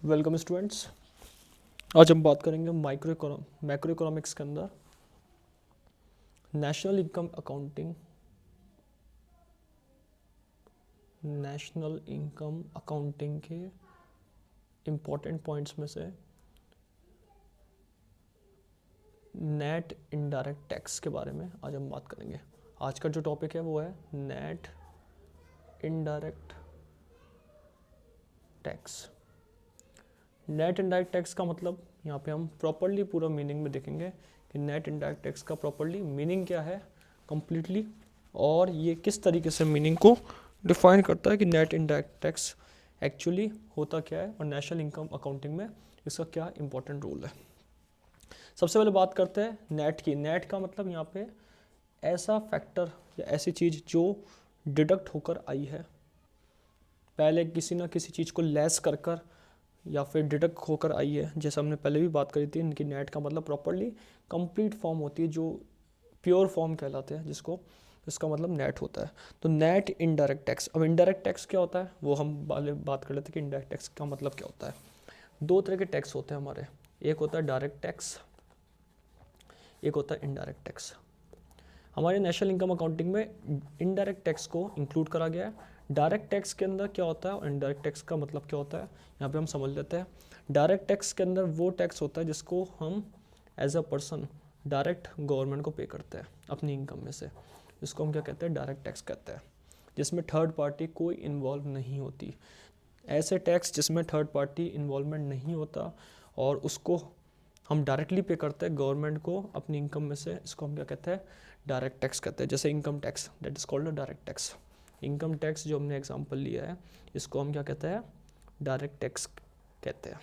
Welcome students. आज हम बात करेंगे मैक्रो इकोनॉमिक्स के अंदर नेशनल इनकम अकाउंटिंग के इम्पॉर्टेंट पॉइंट्स में से नेट इनडायरेक्ट टैक्स के बारे में आज हम बात करेंगे। आज का जो टॉपिक है वो है net indirect tax. Net indirect tax का मतलब यहाँ पे हम प्रॉपरली पूरा मीनिंग में देखेंगे कि नेट इनडायरेक्ट टैक्स का प्रॉपरली मीनिंग क्या है कंप्लीटली, और ये किस तरीके से मीनिंग को डिफाइन करता है कि नेट इनडायरेक्ट टैक्स एक्चुअली होता क्या है और नेशनल इनकम अकाउंटिंग में इसका क्या इंपॉर्टेंट रोल है। सबसे पहले बात करते हैं नेट की। नेट का मतलब यहाँ पे ऐसा फैक्टर या ऐसी चीज़ जो डिडक्ट होकर आई है, पहले किसी ना किसी चीज़ को लेस कर या फिर डिडक्ट होकर आई है। जैसे हमने पहले भी बात करी थी, इनकी नेट का मतलब प्रॉपरली कंप्लीट फॉर्म होती है, जो प्योर फॉर्म कहलाते हैं, इसका मतलब नेट होता है। तो नेट इनडायरेक्ट टैक्स। अब इनडायरेक्ट टैक्स क्या होता है वो हम पहले बात कर लेते हैं कि इनडायरेक्ट टैक्स का मतलब क्या होता है। दो तरह के टैक्स होते हैं हमारे, एक होता है डायरेक्ट टैक्स, एक होता है इनडायरेक्ट टैक्स। हमारे नेशनल इनकम अकाउंटिंग में इनडायरेक्ट टैक्स को इंक्लूड करा गया है। डायरेक्ट टैक्स के अंदर क्या होता है और इनडायरेक्ट टैक्स का मतलब क्या होता है यहाँ पे हम समझ लेते हैं। डायरेक्ट टैक्स के अंदर वो टैक्स होता है जिसको हम as a person direct government को पे करते हैं अपनी इनकम में से, इसको हम क्या कहते हैं, डायरेक्ट टैक्स कहते हैं, जिसमें थर्ड पार्टी कोई इन्वॉल्व नहीं होती। ऐसे टैक्स जिसमें थर्ड पार्टी इन्वॉल्वमेंट नहीं होता और उसको हम डायरेक्टली पे करते हैं गवर्नमेंट को अपनी इनकम में से, इसको हम क्या कहते हैं, डायरेक्ट टैक्स कहते हैं। जैसे income tax, that is called a direct tax. Income tax जो हमने एग्जांपल लिया है, इसको हम क्या कहते हैं, डायरेक्ट टैक्स कहते हैं।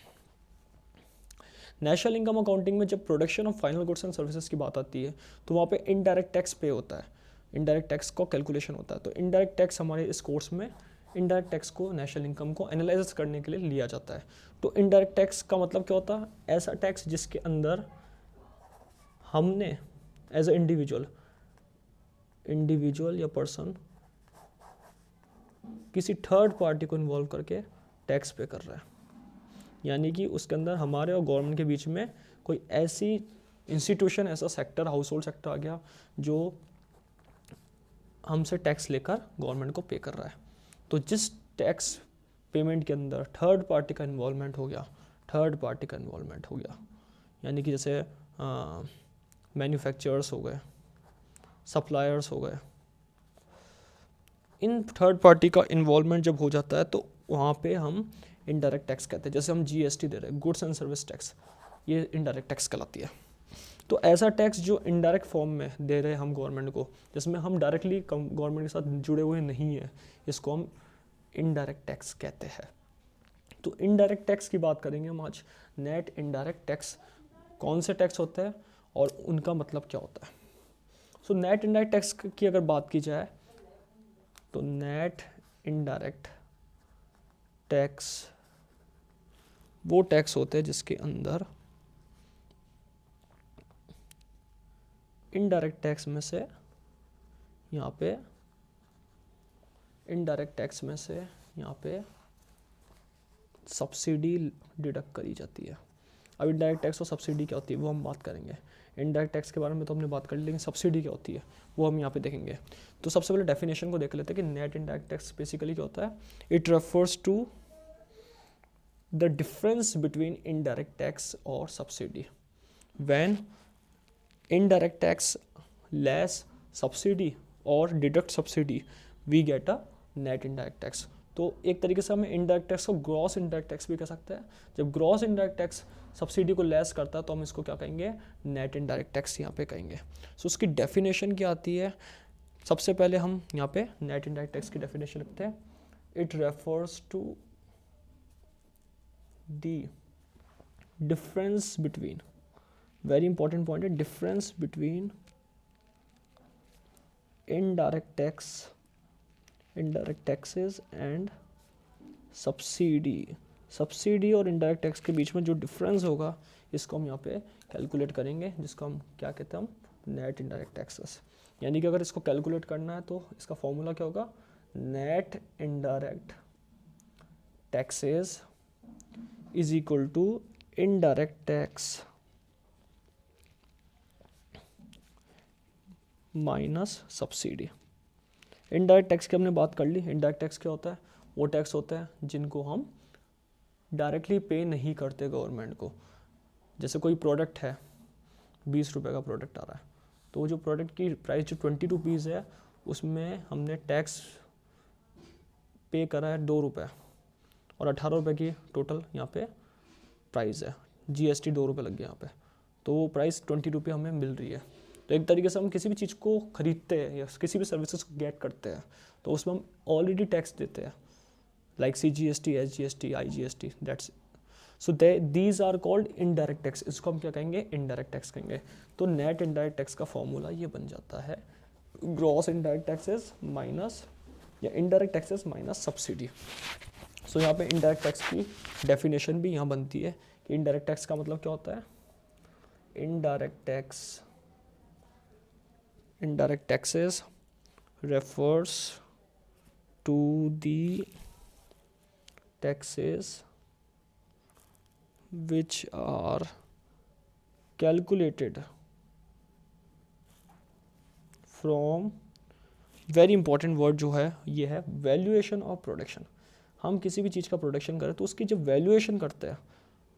नेशनल इनकम अकाउंटिंग में जब production of final goods and services की बात आती है तो वहाँ पे इनडायरेक्ट टैक्स पे होता है, इनडायरेक्ट टैक्स का कैलकुलेशन होता है। तो इनडायरेक्ट टैक्स हमारे इस कोर्स में इनडायरेक्ट टैक्स को, नेशनल इनकम को एनालाइज करने के लिए लिया जाता है। तो इनडायरेक्ट टैक्स का मतलब क्या होता है, ऐसा टैक्स जिसके अंदर हमने एज अ इंडिविजुअल या पर्सन किसी थर्ड पार्टी को इन्वॉल्व करके टैक्स पे कर रहा है, यानी कि उसके अंदर हमारे और गवर्नमेंट के बीच में कोई ऐसी इंस्टीट्यूशन, ऐसा सेक्टर, हाउस होल्ड सेक्टर आ गया जो हमसे टैक्स लेकर गवर्नमेंट को पे कर रहा है। तो जिस टैक्स पेमेंट के अंदर थर्ड पार्टी का इन्वॉल्वमेंट हो गया, यानी कि जैसे मैन्युफैक्चरर्स हो गए, सप्लायर्स हो गए, इन थर्ड पार्टी का इन्वॉल्वमेंट जब हो जाता है तो वहाँ पे हम इनडायरेक्ट टैक्स कहते हैं। जैसे हम जीएसटी दे रहे हैं, गुड्स एंड सर्विस टैक्स, ये इनडायरेक्ट टैक्स कहलाती है। तो ऐसा टैक्स जो इनडायरेक्ट फॉर्म में दे रहे हैं हम गवर्नमेंट को, जिसमें हम डायरेक्टली गवर्नमेंट के साथ जुड़े हुए नहीं है, इसको हम इनडायरेक्ट टैक्स कहते हैं। तो इनडायरेक्ट टैक्स की बात करेंगे हम आज। नेट इनडायरेक्ट टैक्स कौन से टैक्स होते हैं और उनका मतलब क्या होता है। सो नेट इनडायरेक्ट टैक्स की अगर बात की जाए तो नेट इनडायरेक्ट टैक्स वो टैक्स होते हैं जिसके अंदर इनडायरेक्ट टैक्स में से यहाँ पे सब्सिडी डिडक्ट करी जाती है। अब इनडायरेक्ट टैक्स और सब्सिडी क्या होती है वो हम बात करेंगे। इनडायरेक्ट टैक्स के बारे में तो हमने बात कर ली, लेकिन सब्सिडी क्या होती है वो हम यहाँ पे देखेंगे। तो सबसे पहले डेफिनेशन को देख लेते हैं कि नेट इनडायरेक्ट टैक्स बेसिकली क्या होता है। It refers to the difference between indirect tax और subsidy. When indirect tax less subsidy और deduct subsidy, we get a net indirect tax. तो एक तरीके से हमें इनडायरेक्ट टैक्स को ग्रॉस इनडायरेक्ट टैक्स भी कह सकते हैं। जब ग्रॉस इनडायरेक्ट टैक्स सब्सिडी को लेस करता है तो हम इसको क्या कहेंगे, नेट इनडायरेक्ट टैक्स यहाँ पे कहेंगे। सो उसकी डेफिनेशन क्या आती है, सबसे पहले हम यहाँ पे नेट इनडायरेक्ट टैक्स की डेफिनेशन लिखते हैं। It refers to the difference between, very important point है, difference between indirect taxes and subsidy और इनडायरेक्ट टैक्स के बीच में जो डिफरेंस होगा इसको हम यहाँ पे कैलकुलेट करेंगे, जिसको हम क्या कहते हैं, हम नेट इनडायरेक्ट टैक्सेस। यानी कि अगर इसको कैलकुलेट करना है तो इसका फॉर्मूला क्या होगा, net indirect taxes is equal to indirect tax minus subsidy. Indirect tax की हमने बात कर ली। इनडायरेक्ट टैक्स क्या होता है? वो टैक्स होता है जिनको हम डायरेक्टली पे नहीं करते गवर्नमेंट को। जैसे कोई प्रोडक्ट है, 20 रुपये का प्रोडक्ट आ रहा है, तो जो प्रोडक्ट की प्राइस जो 20 रुपीज़ है उसमें हमने टैक्स पे करा है 2 रुपये और 18 रुपये की टोटल यहाँ पे प्राइस है। जीएसटी 2 रुपये लग गया यहाँ पे, तो वो प्राइस 20 रुपये हमें मिल रही है। तो एक तरीके से हम किसी भी चीज़ को खरीदते हैं या किसी भी सर्विसेज को गेट करते हैं तो उसमें हम ऑलरेडी टैक्स देते हैं, like CGST, SGST, IGST, that's. So these are called indirect tax. इसको हम क्या कहेंगे? इनडायरेक्ट टैक्स कहेंगे। तो नेट इनडायरेक्ट टैक्स का फॉर्मूला ये बन जाता है ग्रॉस इनडायरेक्ट टैक्सेस माइनस या indirect taxes minus subsidy. So यहाँ पे इनडायरेक्ट टैक्स की डेफिनेशन भी यहाँ बनती है कि इनडायरेक्ट टैक्स का मतलब क्या होता है? Indirect taxes refers to the taxes which are calculated from, very important word जो है ये है वैल्यूएशन ऑफ प्रोडक्शन। हम किसी भी चीज़ का प्रोडक्शन करें तो उसकी जब वैल्यूएशन करते हैं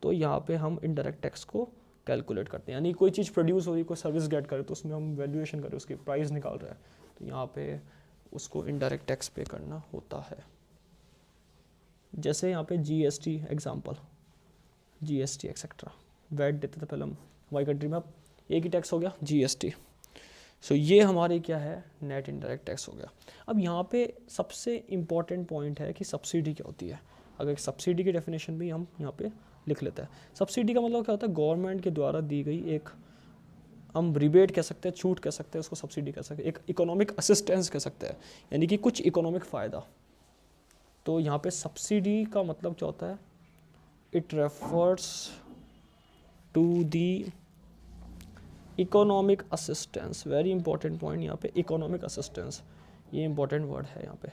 तो यहाँ पे हम इनडायरेक्ट टैक्स को कैलकुलेट करते हैं। यानी कोई चीज़ प्रोड्यूस हो रही, कोई सर्विस गेट करे तो उसमें हम वैल्यूएशन करें, उसकी प्राइस निकाल रहे हैं, तो यहाँ पे उसको इनडायरेक्ट टैक्स पे करना होता है। जैसे यहाँ पे GST example, GST etcetera, VAT देते थे पहले हम हमारी कंट्री में, अब एक ही टैक्स हो गया GST। सो ये हमारे क्या है? नेट इनडायरेक्ट टैक्स हो गया। अब यहाँ पे सबसे इम्पॉर्टेंट पॉइंट है कि सब्सिडी क्या होती है। अगर सब्सिडी की डेफिनेशन भी हम यहाँ पे लिख लेते हैं। सब्सिडी का मतलब क्या होता है? गवर्नमेंट के द्वारा दी गई एक, हम रिबेट कह सकते हैं, छूट कह सकते हैं, उसको सब्सिडी कह सकते हैं, एक इकोनॉमिक असिस्टेंस कह सकते हैं, यानी कि कुछ इकोनॉमिक फ़ायदा। तो यहाँ पे सब्सिडी का मतलब क्या होता है? It refers to the economic assistance. Very important point यहाँ पे, इकोनॉमिक असिस्टेंस, ये इंपॉर्टेंट वर्ड है यहाँ पे।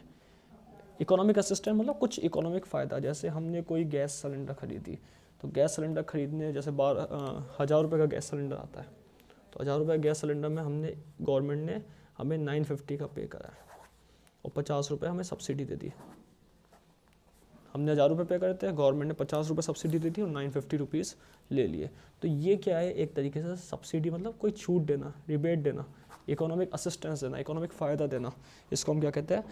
इकोनॉमिक असिस्टेंस मतलब कुछ इकोनॉमिक फ़ायदा। जैसे हमने कोई गैस सिलेंडर खरीदी, तो गैस सिलेंडर खरीदने जैसे 1000 रुपये का गैस सिलेंडर आता है, तो 1000 रुपये गैस सिलेंडर में हमने, गवर्नमेंट ने हमें 950 का पे करा है और 50 रुपये हमें सब्सिडी दे दी। हमने 1000 रुपये पे करते हैं, गवर्नमेंट ने 50 रुपये सब्सिडी दी थी और 950 रुपीज़ ले लिए। तो ये क्या है? एक तरीके से सब्सिडी मतलब कोई छूट देना, रिबेट देना, इकोनॉमिक असिस्टेंस देना, इकोनॉमिक फ़ायदा देना, इसको हम क्या कहते हैं?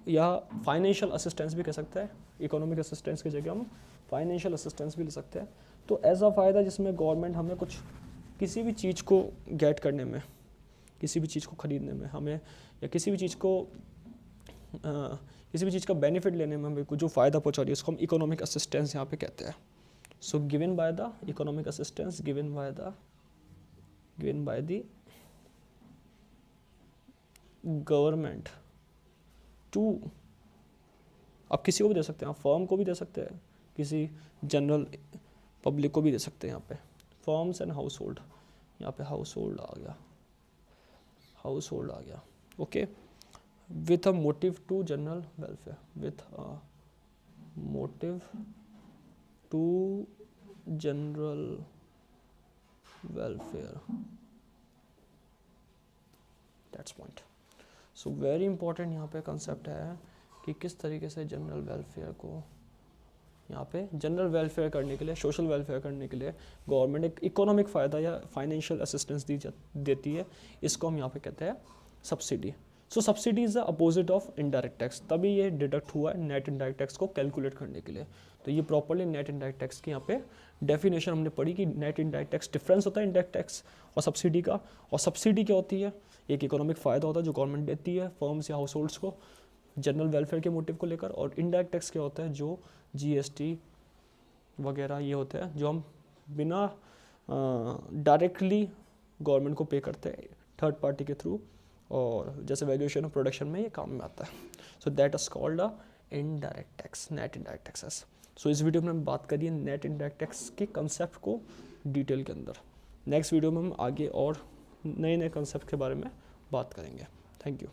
या फाइनेंशियल असिस्टेंस भी कह सकते हैं। इकोनॉमिक असिस्टेंस की जगह हम फाइनेंशियल असिस्टेंस भी ले सकते हैं। तो ऐसा फ़ायदा जिसमें गवर्नमेंट हमें कुछ, किसी भी चीज़ को गेट करने में, किसी भी चीज़ को ख़रीदने में हमें, या किसी भी चीज़ को किसी भी चीज़ का बेनिफिट लेने में हमें जो फ़ायदा पहुंचा रही है उसको हम इकोनॉमिक असिस्टेंस यहाँ पे कहते हैं। So given by the economic assistance, given by the government to, आप किसी को भी दे सकते हैं, आप फर्म को भी दे सकते हैं, किसी जनरल पब्लिक को भी दे सकते हैं। यहाँ पे फर्म्स एंड हाउस होल्ड, यहाँ पे हाउस होल्ड आ गया, हाउस होल्ड आ गया, okay. with a motive to general welfare, with a motive to general welfare, that's point. So very important यहाँ पे concept है कि किस तरीके से जनरल वेलफेयर को, यहाँ पे जनरल वेलफेयर करने के लिए, सोशल वेलफेयर करने के लिए गवर्नमेंट एक इकोनॉमिक फ़ायदा या फाइनेंशियल असिस्टेंस देती है, इसको हम यहाँ पे कहते हैं subsidy. So subsidy is the opposite of indirect tax, तभी ये डिडक्ट हुआ है नेट इनडायरेक्ट टैक्स को कैलकुलेट करने के लिए। तो ये प्रॉपर्ली नेट इनडायरेक्ट टैक्स की यहाँ पे डेफिनेशन हमने पढ़ी कि नेट इनडायरेक्ट टैक्स, डिफरेंस होता है इनडायरेक्ट टैक्स और सब्सिडी का। और सब्सिडी क्या होती है? एक इकोनॉमिक फ़ायदा होता है जो गवर्नमेंट देती है फर्म्स या हाउस होल्ड्स को जनरल वेलफेयर के मोटिव को लेकर। और इनडायरेक्ट टैक्स क्या होता है? जो GST वगैरह ये होते हैं जो हम बिना डायरेक्टली गवर्नमेंट को पे करते हैं थर्ड पार्टी के थ्रू, और जैसे वैल्यूएशन ऑफ प्रोडक्शन में ये काम में आता है। So that is called a indirect tax, net indirect taxes. So इस वीडियो में हम बात करिए नेट इनडायरेक्ट टैक्स के कंसेप्ट को डिटेल के अंदर। नेक्स्ट वीडियो में हम आगे और नए नए कंसेप्ट के बारे में बात करेंगे। Thank you.